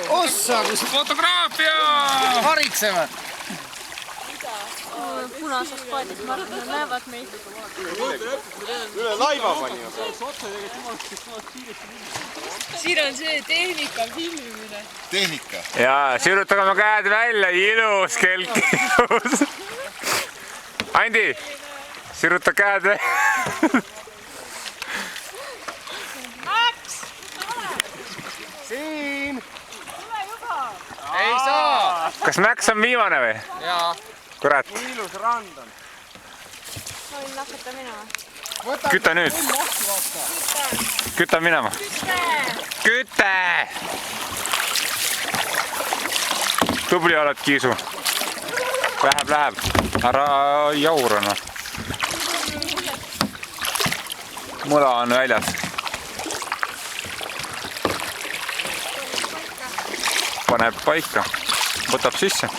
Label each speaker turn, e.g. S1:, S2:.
S1: Ossa, kus
S2: fotograafia!
S1: haritsevad.
S3: Punases paadis, ma arvan, nad näevad meid.
S4: Üle laiva pani.
S3: Siin on see tehnika filmimine.
S1: Tehnika.
S2: Ja sirutage oma käed välja, ilus kelk, ilus. Andi, siruta käed välja.
S3: Max!
S1: Siin.
S3: Tule juba!
S1: Ei saa.
S2: Kas Max on viimane või?
S1: Jaa.
S2: Kurat,
S4: Ilus rand on.
S3: Ma võin hakata minema.
S2: küta nüüd. Küta minema. Küte! Tubli oled, Kiisu. Läheb. Ära jaura, noh. Mula on väljas. Paneb paika. Võtab sisse.